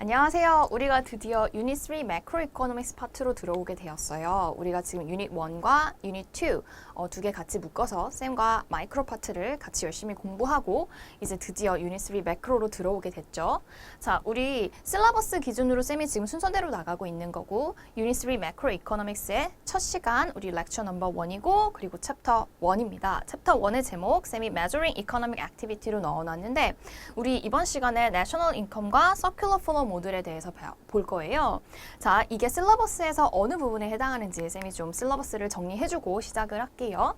안녕하세요. 우리가 드디어 유닛 3 매크로 이코노믹스 파트로 들어오게 되었어요. 우리가 지금 유닛 1과 유닛 2 두 개 같이 묶어서 쌤과 마이크로 파트를 같이 열심히 공부하고 이제 드디어 유닛 3 매크로로 들어오게 됐죠. 자, 우리 실러버스 기준으로 쌤이 지금 순서대로 나가고 있는 거고 유닛 3 매크로 이코노믹스의 첫 시간 우리 렉처 넘버 1이고 그리고 챕터 1입니다. 챕터 1의 제목 쌤이 Measuring Economic Activity로 넣어놨는데 우리 이번 시간에 National Income과 Circular Flow 모듈에 대해서 볼 거예요. 자, 이게 실러버스에서 어느 부분에 해당하는지 쌤이 좀 실러버스를 정리해주고 시작을 할게요.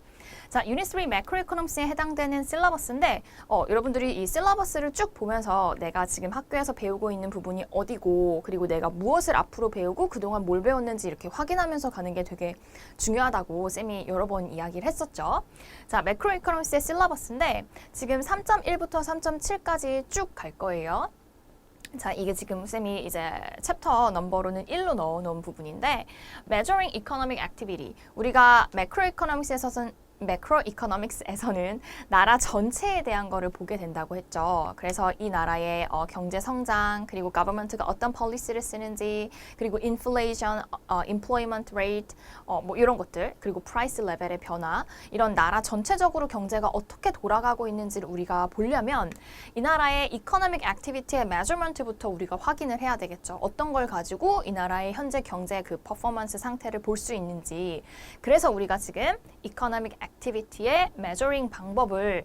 자, 유닛 3 매크로 이코노믹스에 해당되는 실러버스인데 여러분들이 이 실러버스를 쭉 보면서 내가 지금 학교에서 배우고 있는 부분이 어디고 그리고 내가 무엇을 앞으로 배우고 그동안 뭘 배웠는지 이렇게 확인하면서 가는 게 되게 중요하다고 쌤이 여러 번 이야기를 했었죠. 자, 매크로 이코노믹스의 실러버스인데 지금 3.1부터 3.7까지 쭉 갈 거예요. 자, 이게 지금 쌤이 이제 챕터 넘버로는 1로 넣어놓은 부분인데 Measuring Economic Activity 우리가 매크로 이코노믹스에서는 나라 전체에 대한 거를 보게 된다고 했죠. 그래서 이 나라의 경제 성장, 그리고 government가 어떤 policy를 쓰는지, 그리고 inflation, employment rate, 뭐 이런 것들, 그리고 price level의 변화, 이런 나라 전체적으로 경제가 어떻게 돌아가고 있는지를 우리가 보려면 이 나라의 economic activity의 measurement부터 우리가 확인을 해야 되겠죠. 어떤 걸 가지고 이 나라의 현재 경제 그 퍼포먼스 상태를 볼 수 있는지. 그래서 우리가 지금 economic 액티비티의 measuring 방법을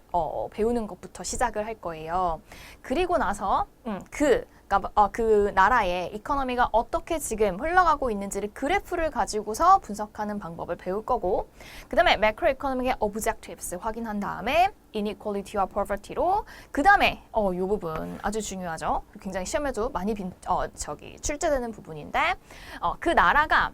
배우는 것부터 시작을 할 거예요. 그리고 나서 그 나라의 이코노미가 어떻게 지금 흘러가고 있는지를 그래프를 가지고서 분석하는 방법을 배울 거고 그 다음에 매크로 이코노믹의 objectives 확인한 다음에 inequality와 poverty로 그 다음에 이 부분 아주 중요하죠. 굉장히 시험에도 많이 출제되는 부분인데 그 나라가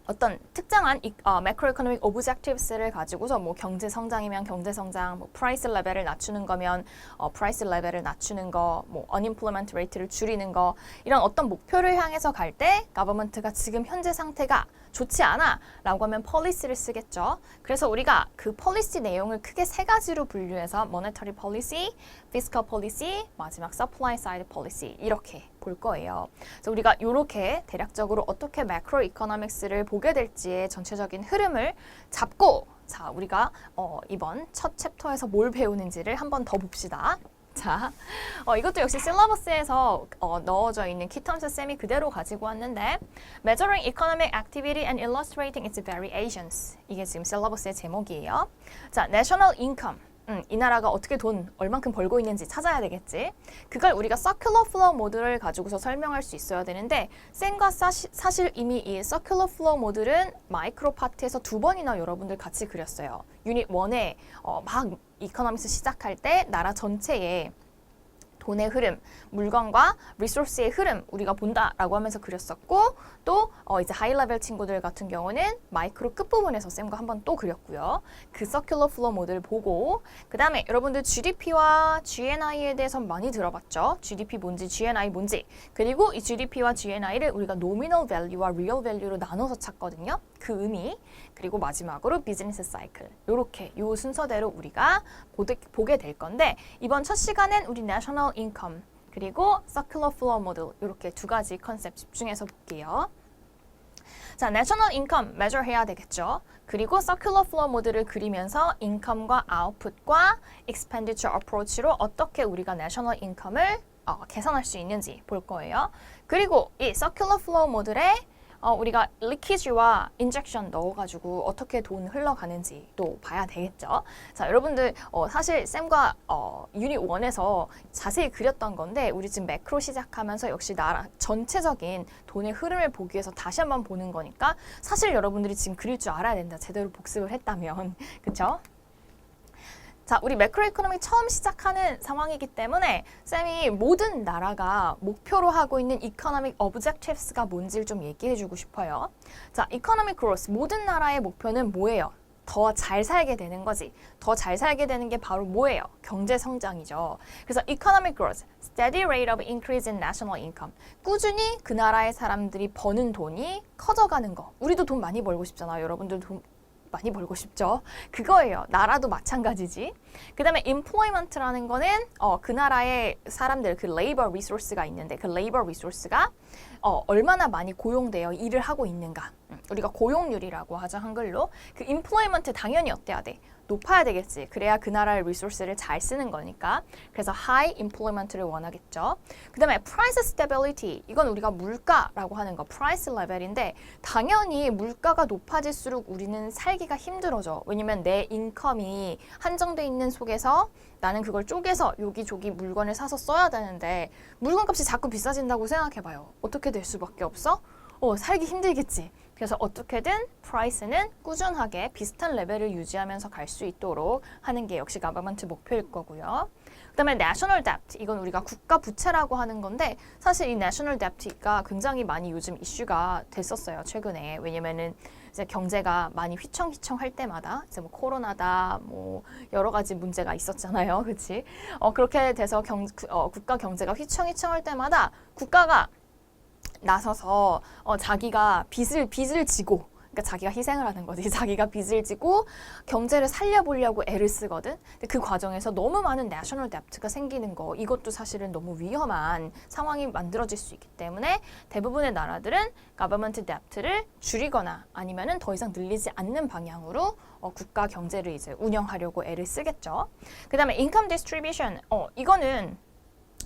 어떤 특정한 매크로 이코노믹 오브젝티브스를 가지고서 뭐 경제 성장이면 경제 성장, 뭐 프라이스 레벨을 낮추는 거면 프라이스 레벨을 낮추는 거, 뭐 언임플로먼트 레이트를 줄이는 거 이런 어떤 목표를 향해서 갈 때 가버먼트가 지금 현재 상태가 좋지 않아 라고 하면 policy를 쓰겠죠. 그래서 우리가 그 policy 내용을 크게 세 가지로 분류해서 monetary policy, fiscal policy, 마지막 supply side policy 이렇게 볼 거예요. 그래서 우리가 이렇게 대략적으로 어떻게 매크로 이코노믹스를 보게 될지의 전체적인 흐름을 잡고 자, 우리가 이번 첫 챕터에서 뭘 배우는지를 한번 더 봅시다. 자, 이것도 역시 실러버스에서 넣어져 있는 키텀스 쌤이 그대로 가지고 왔는데 Measuring Economic Activity and Illustrating its Variations 이게 지금 실러버스의 제목이에요. 자, National Income 이 나라가 어떻게 돈 얼만큼 벌고 있는지 찾아야 되겠지. 그걸 우리가 Circular Flow 모듈을 가지고서 설명할 수 있어야 되는데 쌤과 사실 이미 이 Circular Flow 모듈은 마이크로 파트에서 2번이나 여러분들 같이 그렸어요. 유닛 1에 막 이코노믹스 시작할 때 나라 전체에 돈의 흐름, 물건과 리소스의 흐름 우리가 본다라고 하면서 그렸었고 또 이제 하이레벨 친구들 같은 경우는 마이크로 끝부분에서 쌤과 한번 또 그렸고요. 그 서큘러 플로우 모델을 보고 그 다음에 여러분들 GDP와 GNI에 대해서 많이 들어봤죠. GDP 뭔지 GNI 뭔지 그리고 이 GDP와 GNI를 우리가 노미널 밸류와 리얼 밸류로 나눠서 찾거든요. 그 의미 그리고 마지막으로 비즈니스 사이클 이렇게 요 순서대로 우리가 보게 될 건데 이번 첫 시간엔 우리 내셔널 인컴 그리고 서큘러 플로우 모델 이렇게 두 가지 컨셉 집중해서 볼게요. 자, 내셔널 인컴 메저 해야 되겠죠. 그리고 서큘러 플로우 모델을 그리면서 인컴과 아웃풋과 익스펜디처 어프로치로 어떻게 우리가 내셔널 인컴을 계산할 수 있는지 볼 거예요. 그리고 이 서큘러 플로우 모델에 우리가 리키지와 인젝션 넣어가지고 어떻게 돈 흘러가는지 또 봐야 되겠죠. 자, 여러분들 사실 쌤과 유닛 1에서 자세히 그렸던 건데 우리 지금 매크로 시작하면서 역시 나라 전체적인 돈의 흐름을 보기 위해서 다시 한번 보는 거니까 사실 여러분들이 지금 그릴 줄 알아야 된다. 제대로 복습을 했다면. 그쵸? 자, 우리 매크로 이코노미 처음 시작하는 상황이기 때문에 쌤이 모든 나라가 목표로 하고 있는 이코노믹 오브젝티브스가 뭔지를 좀 얘기해 주고 싶어요. 자, 이코노믹 그로스 모든 나라의 목표는 뭐예요? 더 잘 살게 되는 거지. 더 잘 살게 되는 게 바로 뭐예요? 경제 성장이죠. 그래서 economic growth, steady rate of increase in national income. 꾸준히 그 나라의 사람들이 버는 돈이 커져가는 거. 우리도 돈 많이 벌고 싶잖아요. 여러분들 많이 벌고 싶죠. 그거예요. 나라도 마찬가지지. 그 다음에 employment라는 거는 그 나라의 사람들, 그 labor resource가 있는데 그 labor resource가 얼마나 많이 고용되어 일을 하고 있는가. 우리가 고용률이라고 하죠, 한글로. 그 employment 당연히 어때야 돼? 높아야 되겠지. 그래야 그 나라의 리소스를 잘 쓰는 거니까. 그래서 high employment를 원하겠죠. 그 다음에 price stability. 이건 우리가 물가라고 하는 거, price level인데 당연히 물가가 높아질수록 우리는 살기가 힘들어져. 왜냐면 내 인컴이 한정돼 있는 속에서 나는 그걸 쪼개서 여기저기 물건을 사서 써야 되는데 물건값이 자꾸 비싸진다고 생각해봐요. 어떻게 될 수밖에 없어? 살기 힘들겠지. 그래서 어떻게든 프라이스는 꾸준하게 비슷한 레벨을 유지하면서 갈 수 있도록 하는 게 역시 가버먼트 목표일 거고요. 그 다음에 national debt. 이건 우리가 국가 부채라고 하는 건데 사실 이 national debt가 굉장히 많이 요즘 이슈가 됐었어요. 최근에. 왜냐면은 이제 경제가 많이 휘청휘청할 때마다 이제 뭐 코로나다 뭐 여러 가지 문제가 있었잖아요. 그렇지? 그렇게 돼서 국가 경제가 휘청휘청할 때마다 국가가 나서서 자기가 빚을 지고 그러니까 자기가 희생을 하는 거지. 자기가 빚을 지고 경제를 살려보려고 애를 쓰거든. 근데 그 과정에서 너무 많은 내셔널 뎁트가 생기는 거 이것도 사실은 너무 위험한 상황이 만들어질 수 있기 때문에 대부분의 나라들은 가버먼트 뎁트를 줄이거나 아니면은 더 이상 늘리지 않는 방향으로 국가 경제를 이제 운영하려고 애를 쓰겠죠. 그다음에 인컴 디스트리뷰션. 이거는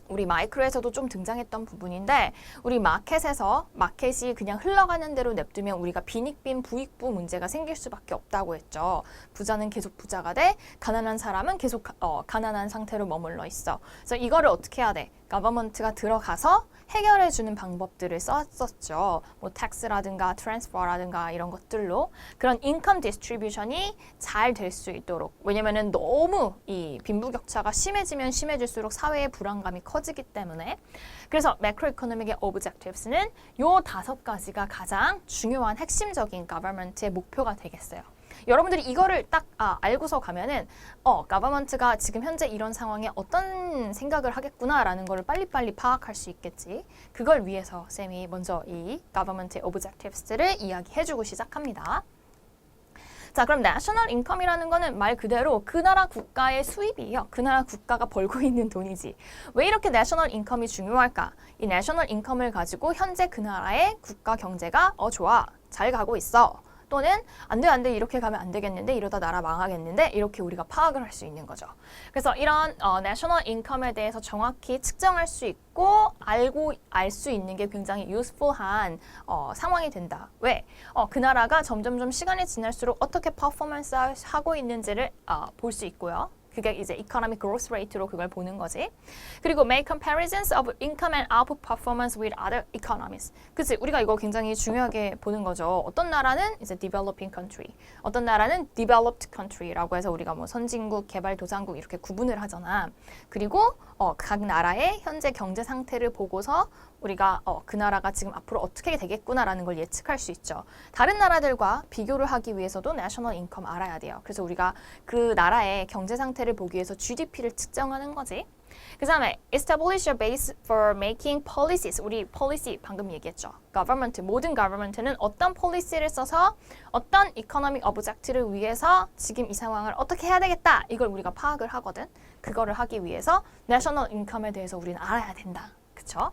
우리 마이크로에서도 좀 등장했던 부분인데 우리 마켓이 그냥 흘러가는 대로 냅두면 우리가 빈익빈 부익부 문제가 생길 수밖에 없다고 했죠. 부자는 계속 부자가 돼, 가난한 사람은 계속 가난한 상태로 머물러 있어. 그래서 이거를 어떻게 해야 돼? 가버먼트가 들어가서 해결해주는 방법들을 썼었죠. 뭐 텍스라든가 트랜스퍼라든가 이런 것들로 그런 인컴 디스트리뷰션이 잘 될 수 있도록. 왜냐면은 너무 이 빈부격차가 심해지면 심해질수록 사회의 불안감이 커지기 때문에. 그래서 매크로 이코노믹의 오브젝티브스는 요 5가지가 가장 중요한 핵심적인 가버먼트의 목표가 되겠어요. 여러분들이 이거를 딱 알고서 가면은 가버먼트가 지금 현재 이런 상황에 어떤 생각을 하겠구나라는 거를 빨리빨리 파악할 수 있겠지. 그걸 위해서 쌤이 먼저 이 가버먼트의 오브젝티브스를 이야기해주고 시작합니다. 자, 그럼 national income이라는 거는 말 그대로 그 나라 국가의 수입이에요. 그 나라 국가가 벌고 있는 돈이지. 왜 이렇게 national income이 중요할까? 이 national income을 가지고 현재 그 나라의 국가 경제가 좋아, 잘 가고 있어. 또는 안 돼, 이렇게 가면 안 되겠는데, 이러다 나라 망하겠는데, 이렇게 우리가 파악을 할 수 있는 거죠. 그래서 이런 national income에 대해서 정확히 측정할 수 있고 알 수 있는 게 굉장히 useful한 상황이 된다. 왜? 그 나라가 점점점 시간이 지날수록 어떻게 퍼포먼스 하고 있는지를 볼 수 있고요. 그게 이제 economic growth rate로 그걸 보는 거지. 그리고 make comparisons of income and output performance with other economies. 그치? 우리가 이거 굉장히 중요하게 보는 거죠. 어떤 나라는 이제 developing country, 어떤 나라는 developed country라고 해서 우리가 뭐 선진국, 개발도상국 이렇게 구분을 하잖아. 그리고 각 나라의 현재 경제 상태를 보고서 우리가 그 나라가 지금 앞으로 어떻게 되겠구나라는 걸 예측할 수 있죠. 다른 나라들과 비교를 하기 위해서도 national income 알아야 돼요. 그래서 우리가 그 나라의 경제 상태를 보기 위해서 GDP를 측정하는 거지. 그 다음에 establish a base for making policies. 우리 policy 방금 얘기했죠. government, 모든 government는 어떤 policy를 써서 어떤 economic objective를 위해서 지금 이 상황을 어떻게 해야 되겠다. 이걸 우리가 파악을 하거든. 그거를 하기 위해서 national income에 대해서 우리는 알아야 된다. 그쵸?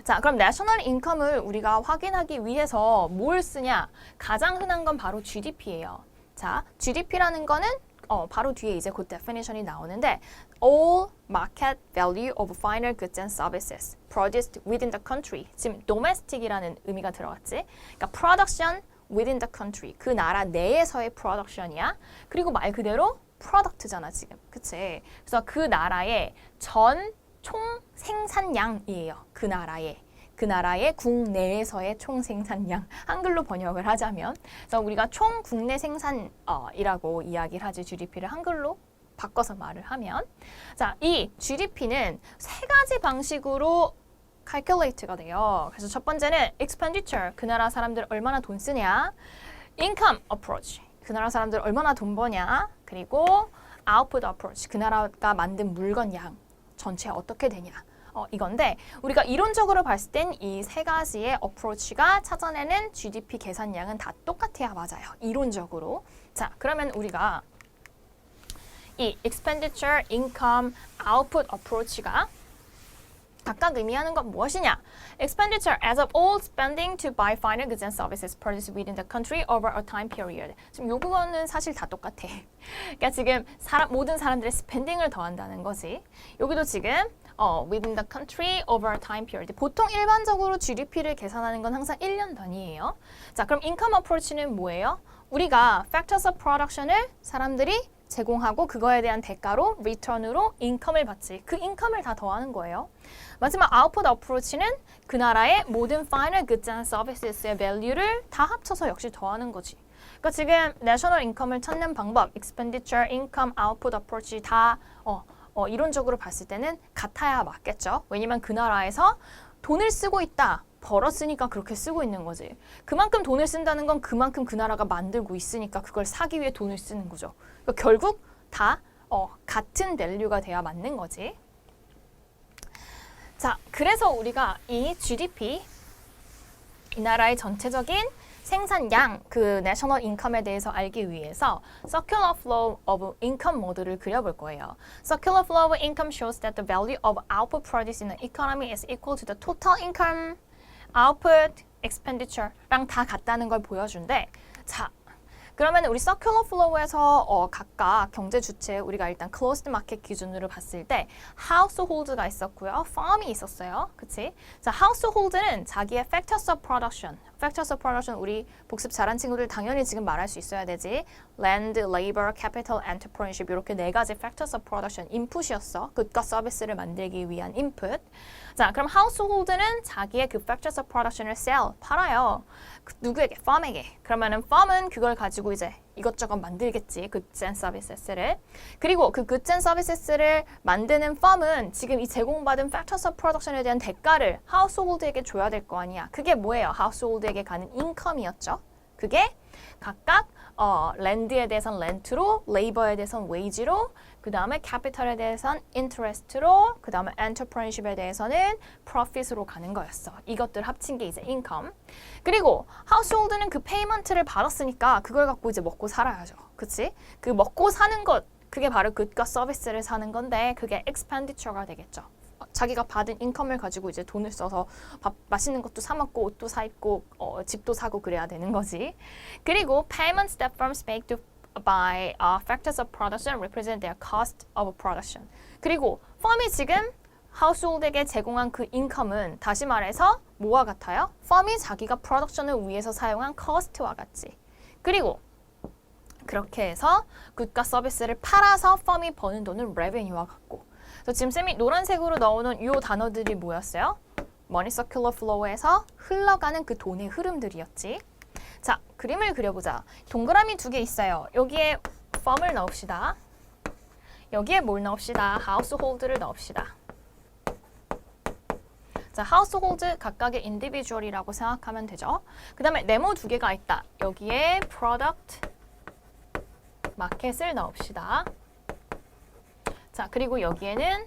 자, 그럼 national income을 우리가 확인하기 위해서 뭘 쓰냐? 가장 흔한 건 바로 GDP예요. 자, GDP라는 거는 바로 뒤에 이제 그 definition이 나오는데 all market value of final goods and services produced within the country. 지금 domestic이라는 의미가 들어갔지. 그러니까 production within the country. 그 나라 내에서의 production이야. 그리고 말 그대로 product잖아, 지금. 그치? 그래서 그 나라의 전 총 생산량이에요. 그 나라의 국내에서의 총 생산량. 한글로 번역을 하자면. 그래서 우리가 총 국내 생산이라고 이야기를 하지, GDP를 한글로 바꿔서 말을 하면. 자, 이 GDP는 3가지 방식으로 calculate가 돼요. 그래서 첫 번째는 expenditure, 그 나라 사람들 얼마나 돈 쓰냐. income approach, 그 나라 사람들 얼마나 돈 버냐. 그리고 output approach, 그 나라가 만든 물건 양 전체 어떻게 되냐. 이건데 우리가 이론적으로 봤을 땐 이 세 가지의 어프로치가 찾아내는 GDP 계산량은 다 똑같아야 맞아요. 이론적으로. 자, 그러면 우리가 이 expenditure, income, output approach가 각각 의미하는 건 무엇이냐? Expenditure as of all spending to buy final goods and services produced within the country over a time period. 지금 요거는 사실 다 똑같아. 그러니까 지금 모든 사람들의 스펜딩을 더한다는 거지. 여기도 지금 within the country over a time period. 보통 일반적으로 GDP를 계산하는 건 항상 1년 단위예요. 자, 그럼 income approach는 뭐예요? 우리가 factors of production을 사람들이 제공하고 그거에 대한 대가로 return으로 인컴을 받지. 그 인컴을 다 더하는 거예요. 마지막 output approach는 그 나라의 모든 final goods and services의 value를 다 합쳐서 역시 더하는 거지. 그러니까 지금 national income을 찾는 방법, expenditure, income, output approach 다 이론적으로 봤을 때는 같아야 맞겠죠. 왜냐면 그 나라에서 돈을 쓰고 있다. 벌었으니까 그렇게 쓰고 있는 거지. 그만큼 돈을 쓴다는 건 그만큼 그 나라가 만들고 있으니까 그걸 사기 위해 돈을 쓰는 거죠. 그러니까 결국 다 같은 밸류가 돼야 맞는 거지. 자, 그래서 우리가 이 GDP, 이 나라의 전체적인 생산량, 그 내셔널 인컴에 대해서 알기 위해서 circular flow of income 모델을 그려볼 거예요. Circular flow of income shows that the value of output produced in the economy is equal to the total income, output, expenditure랑 다 같다는 걸 보여준대. 자, 그러면 우리 circular flow에서 각각 경제 주체 우리가 일단 closed market 기준으로 봤을 때 household가 있었고요, farm이 있었어요, 그치? 자, household는 자기의 factors of production, factors of production 우리 복습 잘한 친구들 당연히 지금 말할 수 있어야 되지. land, labor, capital, entrepreneurship 이렇게 네 가지 factors of production input이었어. 굿과 서비스를 만들기 위한 input. 자, 그럼 household는 자기의 그 factors of production을 sell, 팔아요. 누구에게? farm에게. 그러면은 farm은 그걸 가지고 이제 이것저것 만들겠지. goods and services를. 그리고 그 goods and services를 만드는 farm은 지금 이 제공받은 factors of production에 대한 대가를 household에게 줘야 될 거 아니야. 그게 뭐예요? household에게 가는 income이었죠. 그게 각각 랜드에 대해선 렌트로, 레이버에 대해선 웨이지로, 그 다음에 캐피털에 대해선 인터레스트로, 그 다음에 엔터프레너십에 대해서는 프로핏으로 가는 거였어. 이것들 합친 게 이제 인컴. 그리고 하우스홀드는 그 페이먼트를 받았으니까 그걸 갖고 이제 먹고 살아야죠. 그치? 그 먹고 사는 것, 그게 바로 굿과 서비스를 사는 건데 그게 expenditure가 되겠죠. 자기가 받은 인컴을 가지고 이제 돈을 써서 맛있는 것도 사 먹고 옷도 사 입고 집도 사고 그래야 되는 거지. 그리고 payments that firms make to by factors of production represent their cost of production. 그리고 firm이 지금 household에게 제공한 그 인컴은 다시 말해서 뭐와 같아요? firm이 자기가 프로덕션을 위해서 사용한 cost와 같지. 그리고 그렇게 해서 굿과 서비스를 팔아서 firm이 버는 돈은 revenue와 같고. 그래서 지금 쌤이 노란색으로 넣어놓은 이 단어들이 뭐였어요? Money Circular Flow에서 흘러가는 그 돈의 흐름들이었지. 자, 그림을 그려보자. 동그라미 두 개 있어요. 여기에 firm을 넣읍시다. 여기에 뭘 넣읍시다? household를 넣읍시다. 자, household 각각의 individual이라고 생각하면 되죠. 그 다음에 네모 두 개가 있다. 여기에 product, 마켓을 넣읍시다. 자, 그리고 여기에는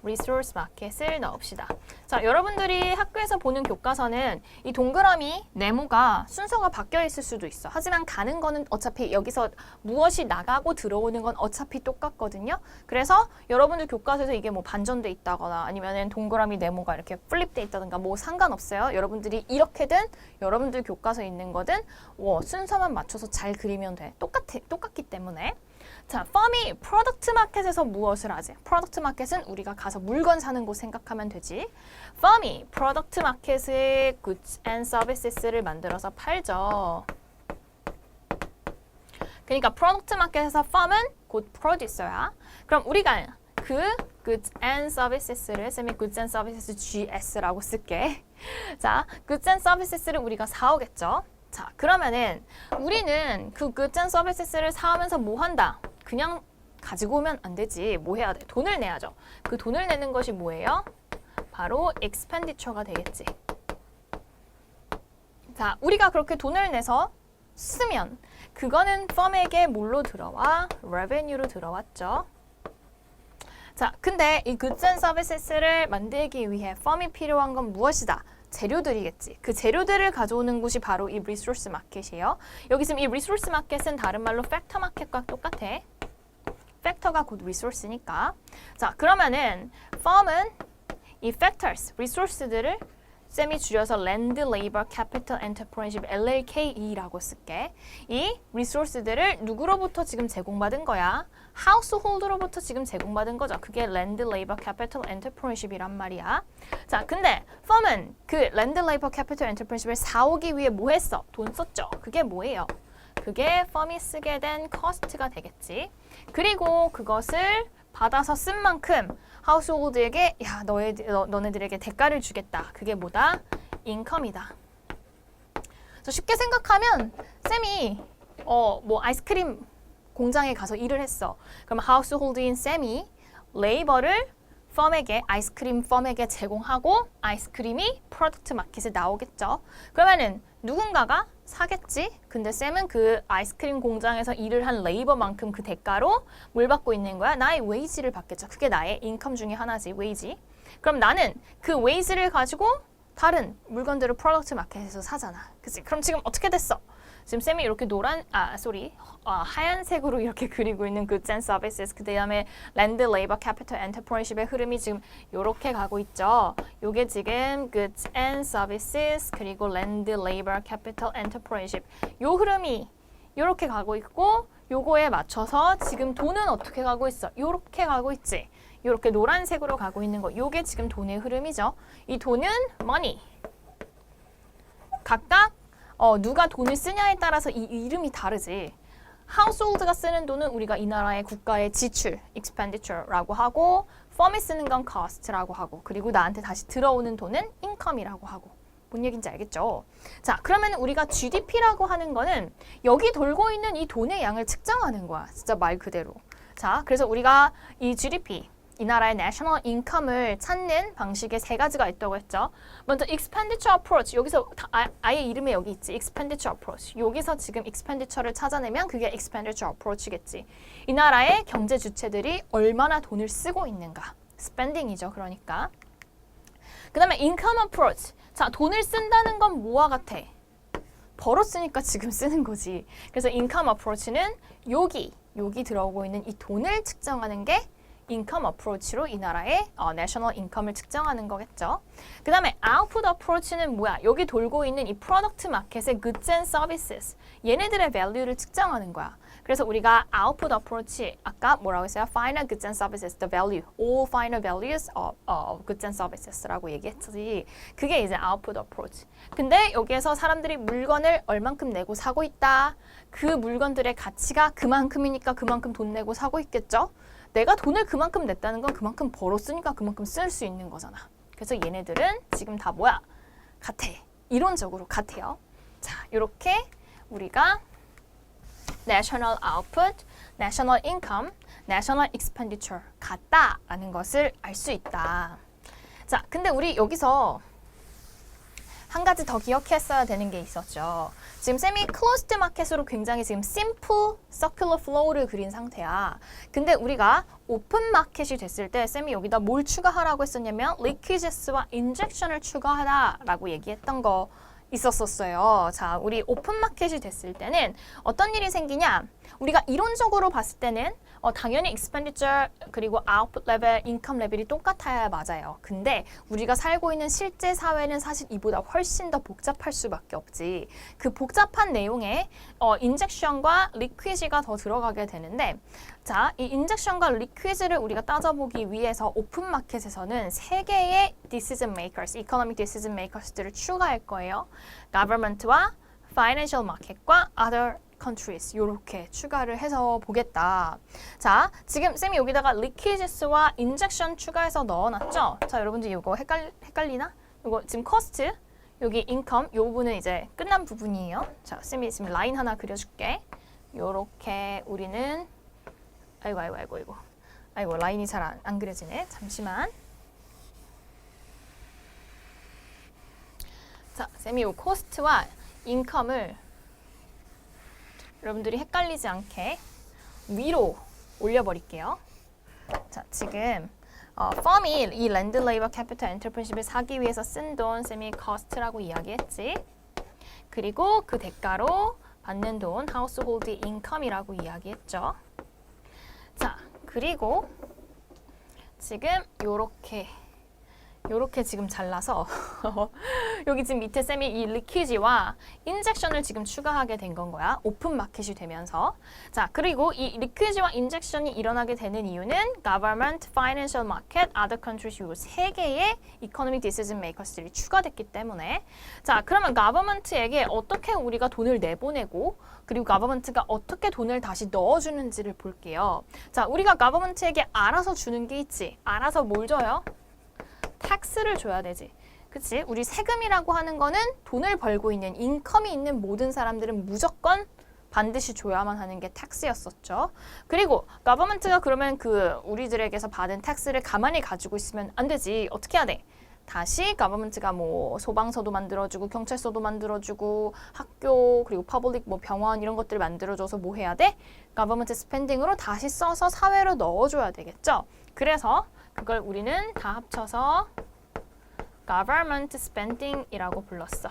resource market을 넣읍시다. 자, 여러분들이 학교에서 보는 교과서는 이 동그라미 네모가 순서가 바뀌어 있을 수도 있어. 하지만 가는 거는 어차피 여기서 무엇이 나가고 들어오는 건 어차피 똑같거든요. 그래서 여러분들 교과서에서 이게 뭐 반전돼 있다거나 아니면은 동그라미 네모가 이렇게 플립돼 있다든가 뭐 상관없어요. 여러분들이 이렇게든 여러분들 교과서에 있는 거든 순서만 맞춰서 잘 그리면 돼. 똑같기 때문에. 자, firm이 프로덕트 마켓에서 무엇을 하지? 프로덕트 마켓은 우리가 가서 물건 사는 곳 생각하면 되지. firm이 프로덕트 마켓의 goods and services를 만들어서 팔죠. 그러니까 프로덕트 마켓에서 firm은 곧 producer야. 그럼 우리가 그 goods and services를 쌤이 goods and services GS라고 쓸게. 자, goods and services를 우리가 사오겠죠. 자, 그러면은 우리는 그 goods and services를 사오면서 뭐 한다? 그냥 가지고 오면 안 되지. 뭐 해야 돼? 돈을 내야죠. 그 돈을 내는 것이 뭐예요? 바로 expenditure가 되겠지. 자, 우리가 그렇게 돈을 내서 쓰면 그거는 firm에게 뭘로 들어와? revenue로 들어왔죠. 자, 근데 이 goods and services를 만들기 위해 펌이 필요한 건 무엇이다? 재료들이겠지. 그 재료들을 가져오는 곳이 바로 이 리소스 마켓이에요. 여기 지금 이 리소스 마켓은 다른 말로 팩터 마켓과 똑같아. 팩터가 곧 리소스니까. 자, 그러면은 펌은 이 factors, 리소스들을 쌤이 줄여서 Land, Labor, Capital, Entrepreneurship, LLKE라고 쓸게. 이 리소스들을 누구로부터 지금 제공받은 거야? 하우스홀드로부터 지금 제공받은 거죠. 그게 Land, Labor, Capital, Entrepreneurship이란 말이야. 자, 근데 펌은 그 Land, Labor, Capital, Entrepreneurship을 사오기 위해 뭐 했어? 돈 썼죠. 그게 뭐예요? 그게 펌이 쓰게 된 cost가 되겠지. 그리고 그것을 받아서 쓴 만큼 하우스홀드에게 야 너네들에게 대가를 주겠다. 그게 뭐다? 인컴이다. 그래서 쉽게 생각하면 쌤이 뭐 아이스크림 공장에 가서 일을 했어. 그럼 하우스홀드인 쌤이 레이버를 펌에게 아이스크림 펌에게 제공하고 아이스크림이 프로덕트 마켓에 나오겠죠. 그러면은 누군가가 사겠지. 근데 쌤은 그 아이스크림 공장에서 일을 한 레이버만큼 그 대가로 뭘 받고 있는 거야? 나의 웨이지를 받겠죠. 그게 나의 인컴 중에 하나지, 웨이지. 그럼 나는 그 웨이지를 가지고 다른 물건들을 프로덕트 마켓에서 사잖아. 그치? 그럼 지금 어떻게 됐어? 지금 쌤이 이렇게 하얀색으로 이렇게 그리고 있는 goods and services, 그 다음에 land, labor, capital, entrepreneurship의 흐름이 지금 이렇게 가고 있죠. 요게 지금 goods and services 그리고 land, labor, capital, entrepreneurship 요 흐름이 이렇게 가고 있고 요거에 맞춰서 지금 돈은 어떻게 가고 있어? 요렇게 가고 있지. 요렇게 노란색으로 가고 있는 거. 요게 지금 돈의 흐름이죠. 이 돈은 money. 각각 누가 돈을 쓰냐에 따라서 이 이름이 다르지. 하우스홀드가 쓰는 돈은 우리가 이 나라의 국가의 지출, expenditure라고 하고 펌이 쓰는 건 cost라고 하고 그리고 나한테 다시 들어오는 돈은 income이라고 하고 뭔 얘기인지 알겠죠? 자, 그러면 우리가 GDP라고 하는 거는 여기 돌고 있는 이 돈의 양을 측정하는 거야. 진짜 말 그대로. 자, 그래서 우리가 이 GDP 이 나라의 national income을 찾는 방식의 세 가지가 있다고 했죠. 먼저 expenditure approach. 여기서 아예 이름에 여기 있지. expenditure approach. 여기서 지금 expenditure를 찾아내면 그게 expenditure approach겠지. 이 나라의 경제 주체들이 얼마나 돈을 쓰고 있는가. spending이죠. 그러니까. 그 다음에 income approach. 자, 돈을 쓴다는 건 뭐와 같아? 벌었으니까 지금 쓰는 거지. 그래서 income approach는 여기 들어오고 있는 이 돈을 측정하는 게 인컴 어프로치로 이 나라의 내셔널 인컴을 측정하는 거겠죠. 그 다음에 아웃풋 어프로치는 뭐야? 여기 돌고 있는 이 프로덕트 마켓의 goods and services 얘네들의 밸류를 측정하는 거야. 그래서 우리가 아웃풋 어프로치 아까 뭐라고 했어요? Final goods and services, the value, all final values of goods and services라고 얘기했지. 그게 이제 아웃풋 어프로치. 근데 여기에서 사람들이 물건을 얼만큼 내고 사고 있다. 그 물건들의 가치가 그만큼이니까 그만큼 돈 내고 사고 있겠죠. 내가 돈을 그만큼 냈다는 건 그만큼 벌었으니까 그만큼 쓸 수 있는 거잖아. 그래서 얘네들은 지금 다 뭐야? 같아. 이론적으로 같아요. 자, 이렇게 우리가 national output, national income, national expenditure 같다라는 것을 알 수 있다. 자, 근데 우리 여기서 한 가지 더 기억했어야 되는 게 있었죠. 지금 쌤이 closed 마켓으로 굉장히 지금 simple circular flow를 그린 상태야. 근데 우리가 오픈 마켓이 됐을 때 쌤이 여기다 뭘 추가하라고 했었냐면 leakages와 injection을 추가하라라고 얘기했던 거 있었었어요. 자, 우리 오픈 마켓이 됐을 때는 어떤 일이 생기냐? 우리가 이론적으로 봤을 때는 당연히 expenditure 그리고 output level, income 레벨이 똑같아야 맞아요. 근데 우리가 살고 있는 실제 사회는 사실 이보다 훨씬 더 복잡할 수밖에 없지. 그 복잡한 내용에 인젝션과 리퀴지가 더 들어가게 되는데 자, 이 인젝션과 리퀴지를 우리가 따져보기 위해서 오픈 마켓에서는 세 개의 decision makers, economic decision makers들을 추가할 거예요. government와 financial market과 other countries 이렇게 추가를 해서 보겠다. 자, 지금 쌤이 여기다가 leakages와 injection 추가해서 넣어놨죠? 자, 여러분들 이거 헷갈리나? 이거 지금 cost, 여기 income 이 부분은 이제 끝난 부분이에요. 자, 쌤이 지금 라인 하나 그려줄게. 요렇게 우리는 아이고 라인이 잘 안 그려지네. 잠시만. 자, 쌤이 요 cost와 income을 여러분들이 헷갈리지 않게 위로 올려버릴게요. 자, 지금 firm이 이 랜드 레이버 캐피털 엔터프리너십을 사기 위해서 쓴 돈 쌤이 cost라고 이야기했지. 그리고 그 대가로 받는 돈 household income이라고 이야기했죠. 자, 그리고 지금 요렇게 지금 잘라서 여기 지금 밑에 쌤이 이 리퀴지와 인젝션을 지금 추가하게 된 건 거야. 오픈 마켓이 되면서. 자, 그리고 이 리퀴지와 인젝션이 일어나게 되는 이유는 government, financial market, other countries 요 세 개의 economic decision makers들이 추가됐기 때문에. 자, 그러면 government에게 어떻게 우리가 돈을 내보내고 그리고 government가 어떻게 돈을 다시 넣어주는지를 볼게요. 자, 우리가 government에게 알아서 주는 게 있지. 알아서 뭘 줘요? 텍스를 줘야 되지. 그치? 우리 세금이라고 하는 거는 돈을 벌고 있는 인컴이 있는 모든 사람들은 무조건 반드시 줘야만 하는 게 텍스였었죠. 그리고 government가 그러면 그 우리들에게서 받은 텍스를 가만히 가지고 있으면 안 되지. 어떻게 해야 돼? 다시 government가 뭐 소방서도 만들어주고 경찰서도 만들어주고 학교 그리고 퍼블릭 뭐 병원 이런 것들을 만들어줘서 뭐 해야 돼? government spending으로 다시 써서 사회로 넣어줘야 되겠죠. 그래서 그걸 우리는 다 합쳐서 government spending이라고 불렀어.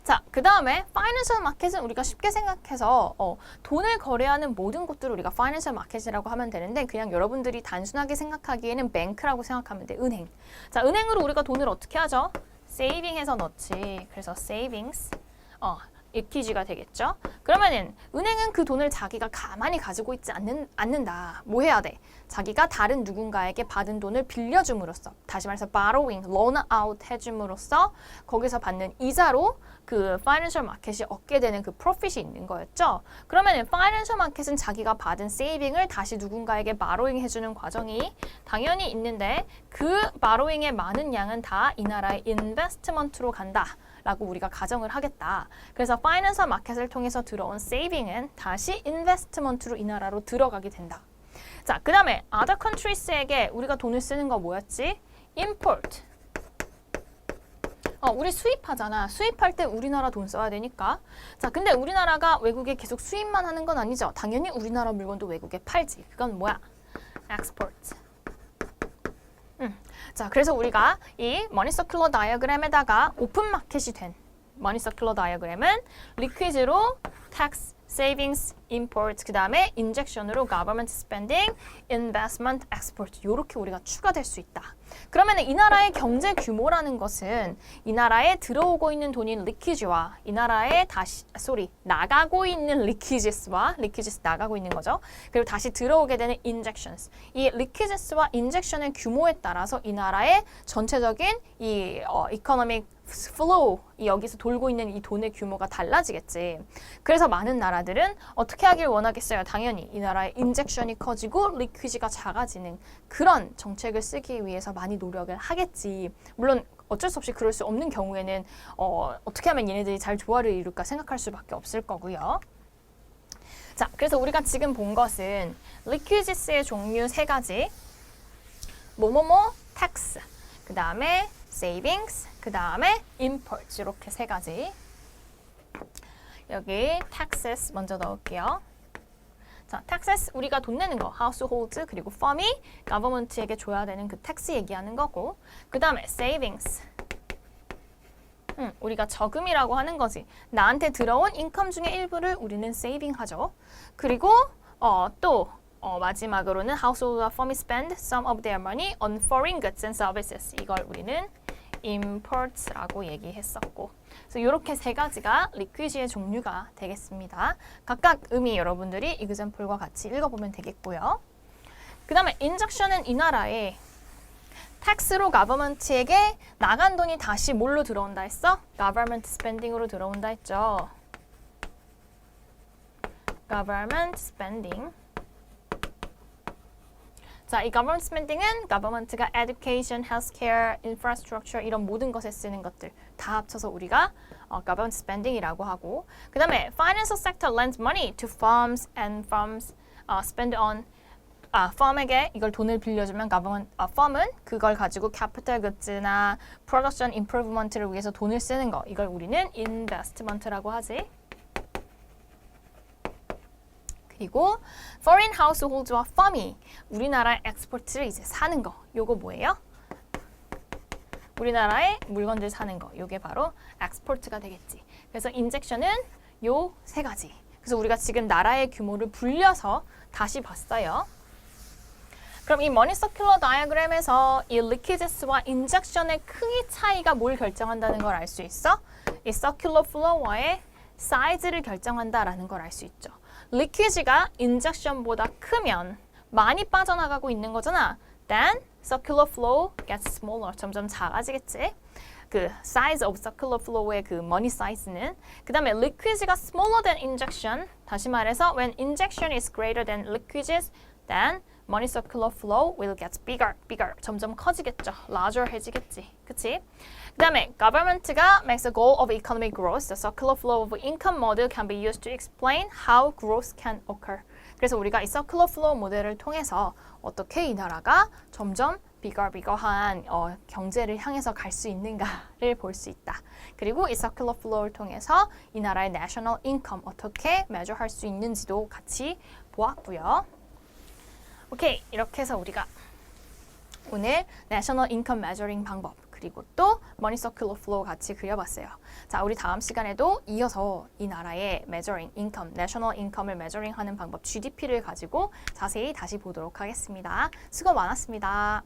자, 그 다음에 financial market은 우리가 쉽게 생각해서 돈을 거래하는 모든 곳들을 우리가 financial market이라고 하면 되는데 그냥 여러분들이 단순하게 생각하기에는 뱅크라고 생각하면 돼. 은행. 자, 은행으로 우리가 돈을 어떻게 하죠? 세이빙해서 넣지. 그래서 savings. 리퀴지가 되겠죠. 그러면은 은행은 그 돈을 자기가 가만히 가지고 있지 않는다. 뭐 해야 돼? 자기가 다른 누군가에게 받은 돈을 빌려줌으로써 다시 말해서 borrowing, loan out 해줌으로써 거기서 받는 이자로 그 financial market이 얻게 되는 그 profit이 있는 거였죠. 그러면은 financial market은 자기가 받은 saving을 다시 누군가에게 borrowing 해주는 과정이 당연히 있는데 그 borrowing의 많은 양은 다 이 나라의 investment로 간다. 라고 우리가 가정을 하겠다. 그래서 파이낸셜 마켓을 통해서 들어온 세이빙은 다시 인베스트먼트로 이 나라로 들어가게 된다. 자, 그 다음에 other countries에게 우리가 돈을 쓰는 거 뭐였지? import. 우리 수입하잖아. 수입할 때 우리나라 돈 써야 되니까. 자, 근데 우리나라가 외국에 계속 수입만 하는 건 아니죠. 당연히 우리나라 물건도 외국에 팔지. 그건 뭐야? export. 자, 그래서 우리가 이 머니 서큘러 다이어그램에다가 오픈 마켓이 된 머니 서큘러 다이어그램은 리퀴즈로 tax, savings, import, 그 다음에 인젝션으로 government spending, investment, export 이렇게 우리가 추가될 수 있다. 그러면 이 나라의 경제 규모라는 것은 이 나라에 들어오고 있는 돈인 리퀴즈와 이 나라에 나가고 있는 리퀴즈스와 리퀴즈스 나가고 있는 거죠. 그리고 다시 들어오게 되는 injections. 이 리퀴즈스와 인젝션의 규모에 따라서 이 나라의 전체적인 이 economic flow, 여기서 돌고 있는 이 돈의 규모가 달라지겠지. 그래서 많은 나라들은 어떻게 하길 원하겠어요? 당연히 이 나라의 인젝션이 커지고 리퀴지가 작아지는 그런 정책을 쓰기 위해서 많이 노력을 하겠지. 물론 어쩔 수 없이 그럴 수 없는 경우에는 어떻게 하면 얘네들이 잘 조화를 이룰까 생각할 수밖에 없을 거고요. 자, 그래서 우리가 지금 본 것은 리퀴지스의 종류 세 가지. 뭐뭐뭐, tax, 그 다음에 savings, 그 다음에 imports 이렇게 세 가지. 여기 taxes 먼저 넣을게요. 자, taxes 우리가 돈 내는 거, household 그리고 firm이 government에게 줘야 되는 그 tax 얘기하는 거고, 그 다음에 savings. 우리가 저금이라고 하는 거지. 나한테 들어온 인컴 중에 일부를 우리는 saving 하죠. 그리고 또 마지막으로는 household와 firm이 spend some of their money on foreign goods and services. 이걸 우리는 imports라고 얘기했었고, 그래서 이렇게 세 가지가 리퀴지의 종류가 되겠습니다. 각각 의미 여러분들이 example과 같이 읽어보면 되겠고요. 그 다음에 injection은 이 나라에 텍스로 government에게 나간 돈이 다시 뭘로 들어온다 했어? government spending으로 들어온다 했죠. government spending. 자, 이 government spending은 government가 education, healthcare, infrastructure 이런 모든 것에 쓰는 것들 다 합쳐서 우리가 government spending이라고 하고, 그 다음에 financial sector lends money to firms and firms spend on firm에게 이걸 돈을 빌려주면 firm은 그걸 가지고 capital goods나 production improvement를 위해서 돈을 쓰는 거, 이걸 우리는 investment라고 하지. 그리고 foreign households와 farm이 우리나라의 엑스포트를 이제 사는 거. 요거 뭐예요? 우리나라의 물건들 사는 거. 요게 바로 엑스포트가 되겠지. 그래서 인젝션은 요 세 가지. 그래서 우리가 지금 나라의 규모를 불려서 다시 봤어요. 그럼 이 머니 서큘러 다이어그램에서 이 리퀴지스와 인젝션의 크기 차이가 뭘 결정한다는 걸 알 수 있어? 이 서큘러 플로어의 사이즈를 결정한다라는 걸 알 수 있죠. 리퀴지가 인젝션보다 크면 많이 빠져나가고 있는 거잖아. Then circular flow gets smaller. 점점 작아지겠지. 그 size of circular flow의 그 money size는. 그 다음에 liquids가 smaller than injection. 다시 말해서 when injection is greater than liquids, then money circular flow will get bigger, bigger. 점점 커지겠죠. larger 해지겠지. 그치? 그 다음에 government가 makes a goal of economic growth. The circular flow of income model can be used to explain how growth can occur. 그래서 우리가 이 circular flow 모델을 통해서 어떻게 이 나라가 점점 비거비거한 경제를 향해서 갈 수 있는가를 볼 수 있다. 그리고 이 circular flow를 통해서 이 나라의 national income 어떻게 measure할 수 있는지도 같이 보았고요. 오케이, 이렇게 해서 우리가 오늘 national income measuring 방법 그리고 또 money circular flow 같이 그려봤어요. 자, 우리 다음 시간에도 이어서 이 나라의 measuring income, national income을 measuring 하는 방법 GDP를 가지고 자세히 다시 보도록 하겠습니다. 수고 많았습니다.